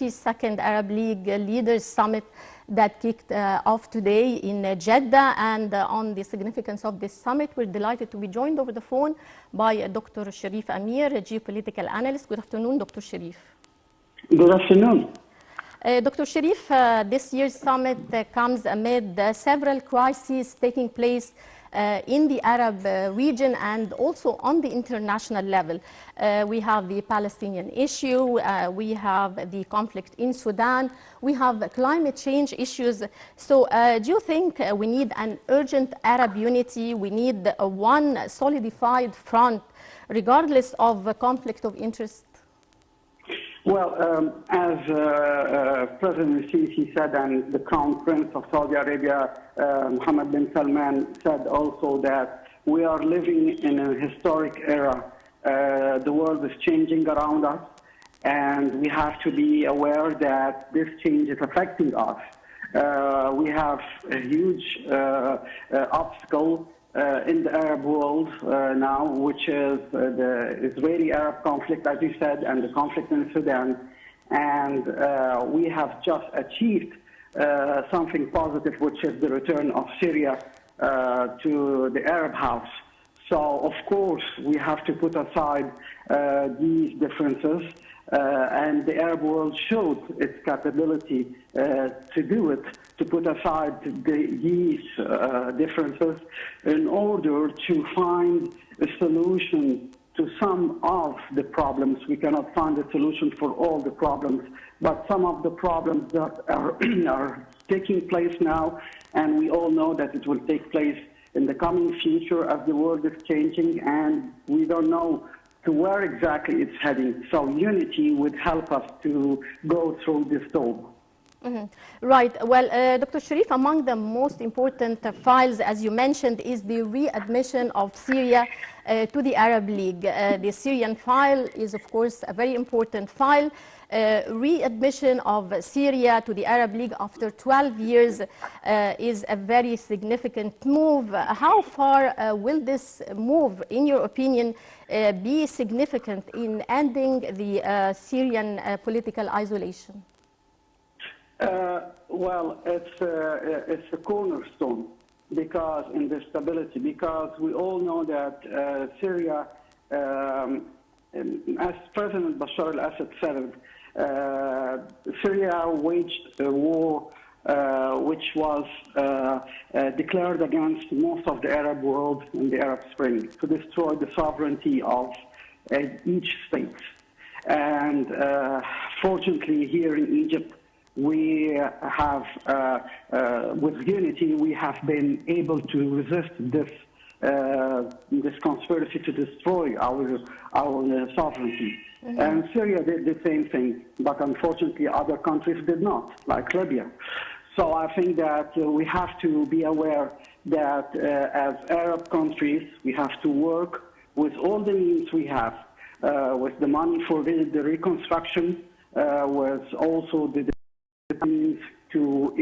Second Arab League Leaders Summit that kicked off today in Jeddah, and on the significance of this summit, we're delighted to be joined over the phone by Dr. Cherif Amir, a geopolitical analyst. Good afternoon, Dr. Cherif. Good afternoon. Dr. Cherif, this year's summit comes amid several crises taking place in the Arab region and also on the international level. We have the Palestinian issue, we have the conflict in Sudan, we have climate change issues. So do you think we need an urgent Arab unity? We need one solidified front regardless of conflict of interest? Well, as President Sisi said, and the Crown Prince of Saudi Arabia, Mohammed bin Salman, said also that we are living in a historic era. The world is changing around us, and we have to be aware that this change is affecting us. We have a huge obstacle in the Arab world now, which is the Israeli-Arab conflict, as you said, and the conflict in Sudan. And we have just achieved something positive, which is the return of Syria to the Arab house. So, of course, we have to put aside these differences, and the Arab world showed its capability to do it, to put aside these differences in order to find a solution to some of the problems. We cannot find a solution for all the problems, but some of the problems that are taking place now, and we all know that it will take place in the coming future as the world is changing, and we don't know to where exactly it's heading. So unity would help us to go through this storm. Right. Well, Dr. Cherif, among the most important files, as you mentioned, is the readmission of Syria to the Arab League. The Syrian file is, of course, a very important file. Readmission of Syria to the Arab League after 12 years is a very significant move. How far will this move, in your opinion, be significant in ending the Syrian political isolation? Well, it's a cornerstone because in the stability, because we all know that Syria, as President Bashar al-Assad said, Syria waged a war which was declared against most of the Arab world in the Arab Spring to destroy the sovereignty of each state. And fortunately, here in Egypt, we have, with unity, we have been able to resist this conspiracy to destroy our sovereignty. And Syria did the same thing, but unfortunately other countries did not, like Libya. So I think that we have to be aware that as Arab countries, we have to work with all the means we have, with the money for the reconstruction, with also the means to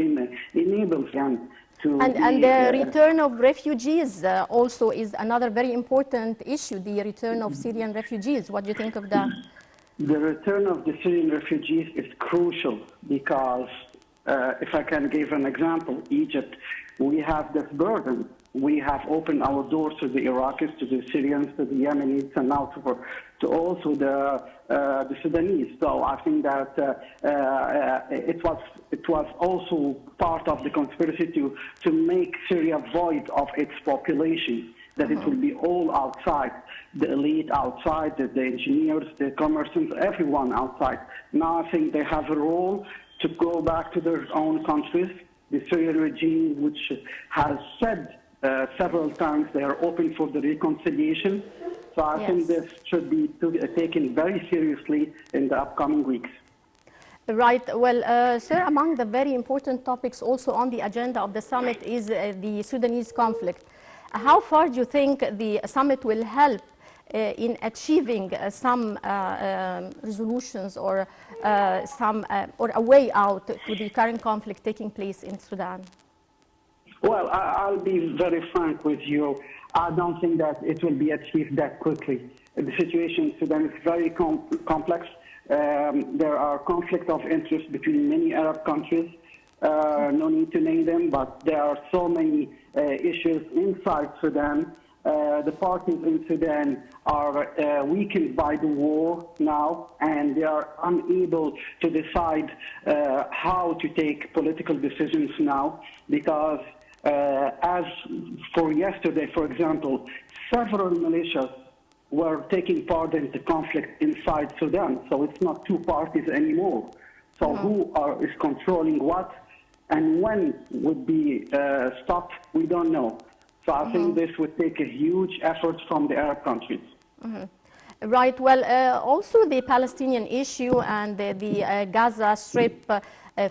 enable them to... And the return of refugees also is another very important issue, the return of Syrian refugees. What do you think of that? The return of the Syrian refugees is crucial because, if I can give an example, Egypt, we have this burden. We have opened our doors to the Iraqis, to the Syrians, to the Yemenis, and now to also the Sudanese. So I think that it was also part of the conspiracy to make Syria void of its population, that it will be all outside, the elite outside, the engineers, the commerciants, everyone outside. Now I think they have a role to go back to their own countries. The Syrian regime, which has said several times they are open for the reconciliation. So I think this should be taken very seriously in the upcoming weeks. Right. Well, sir, among the very important topics also on the agenda of the summit is the Sudanese conflict. How far do you think the summit will help in achieving some resolutions or or a way out to the current conflict taking place in Sudan? Well, I'll be very frank with you. I don't think that it will be achieved that quickly. The situation in Sudan is very complex. There are conflicts of interest between many Arab countries. No need to name them, but there are so many issues inside Sudan. The parties in Sudan are weakened by the war now, and they are unable to decide how to take political decisions now, because as for yesterday, for example, several militias were taking part in the conflict inside Sudan. So it's not two parties anymore. So who is controlling what and when would be stopped, we don't know. So I think this would take a huge effort from the Arab countries. Right. Well, also the Palestinian issue and the Gaza Strip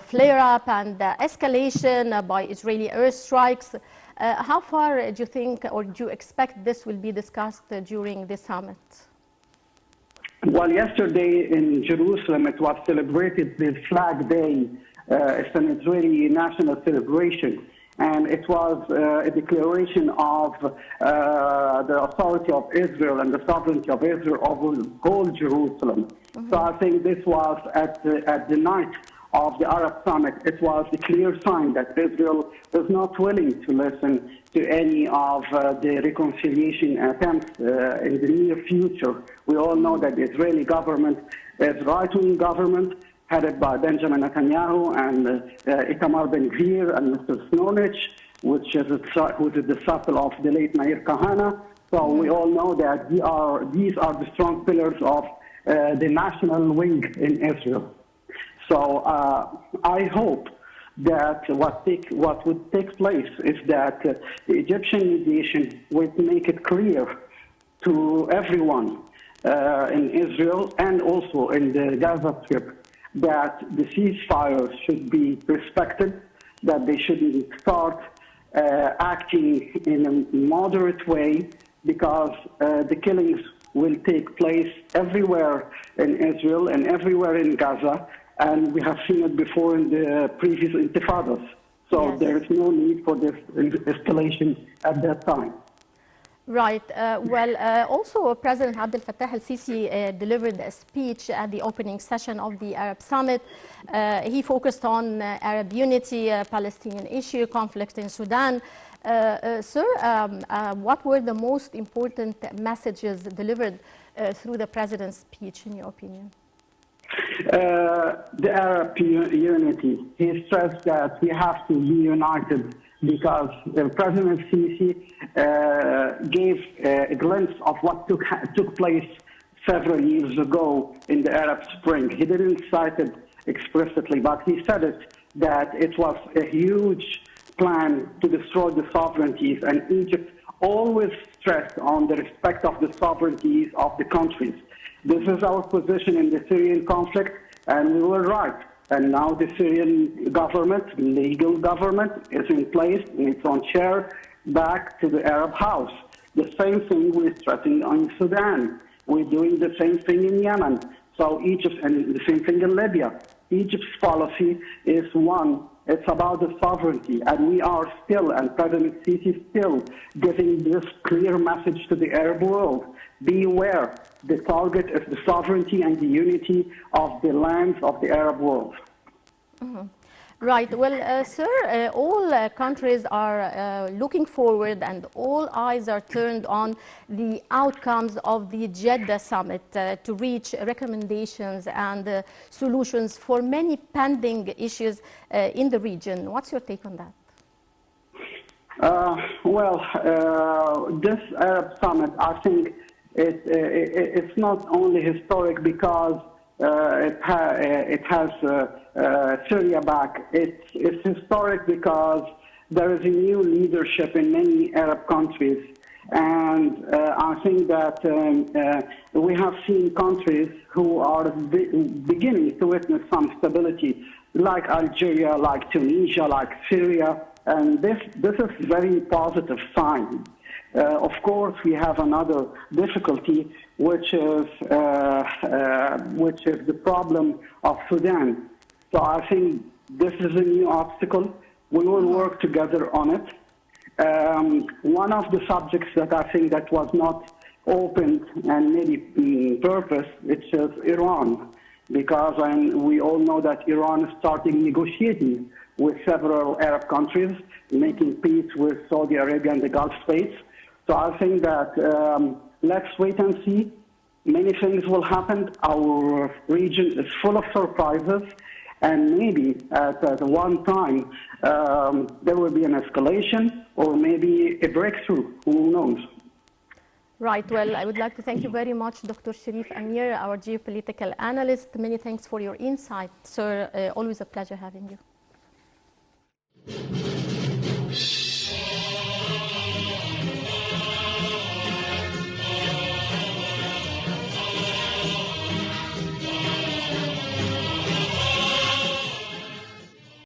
flare-up and escalation by Israeli airstrikes. How far do you think, or do you expect this will be discussed during the summit? Well, yesterday in Jerusalem, it was celebrated the Flag Day. It's an Israeli national celebration. And it was a declaration of the authority of Israel and the sovereignty of Israel over whole Jerusalem. So I think this was at the night of the Arab summit. It was a clear sign that Israel is not willing to listen to any of the reconciliation attempts in the near future. We all know that the Israeli government is right-wing government, headed by Benjamin Netanyahu and Itamar Ben-Gvir and Mr. Snonich, who is the disciple of the late Meir Kahane. So we all know that these are the strong pillars of the national wing in Israel. So I hope that what would take place is that the Egyptian mediation would make it clear to everyone in Israel and also in the Gaza Strip that the ceasefire should be respected, that they shouldn't start acting in a moderate way, because the killings will take place everywhere in Israel and everywhere in Gaza, and we have seen it before in the previous intifadas. So there is no need for this escalation at that time. Right. Also, President Abdel Fattah el-Sisi delivered a speech at the opening session of the Arab Summit. He focused on Arab unity, Palestinian issue, conflict in Sudan. Sir, what were the most important messages delivered through the President's speech, in your opinion? The Arab unity. He stressed that we have to be united, because President Sisi gave a glimpse of what took place several years ago in the Arab Spring. He didn't cite it explicitly, but he said it, that it was a huge plan to destroy the sovereignties, and Egypt always stressed on the respect of the sovereignties of the countries. This is our position in the Syrian conflict, and we were right. And now the Syrian government, legal government, is in place and it's on chair back to the Arab House. The same thing we're stressing on Sudan. We're doing the same thing in Yemen. So Egypt, and the same thing in Libya. Egypt's policy is one. It's about the sovereignty, and we are still, and President Sisi is still giving this clear message to the Arab world. Beware, the target is the sovereignty and the unity of the lands of the Arab world. Right. Well, sir, all countries are looking forward, and all eyes are turned on the outcomes of the Jeddah summit to reach recommendations and solutions for many pending issues in the region. What's your take on that? This Arab summit, I think it's not only historic because it has Syria back. It's historic because there is a new leadership in many Arab countries, and I think that we have seen countries who are beginning to witness some stability, like Algeria, like Tunisia, like Syria, and this is very positive sign. Of course, we have another difficulty, which is the problem of Sudan. So I think this is a new obstacle. We will work together on it. One of the subjects that I think that was not opened and maybe purpose, which is Iran. because we all know that Iran is starting negotiating with several Arab countries, making peace with Saudi Arabia and the Gulf states. So I think that let's wait and see. Many things will happen. Our region is full of surprises, and maybe at one time there will be an escalation or maybe a breakthrough. Who knows? Right. Well, I would like to thank you very much, Dr. Cherif Amir, our geopolitical analyst. Many thanks for your insight, sir. Always a pleasure having you.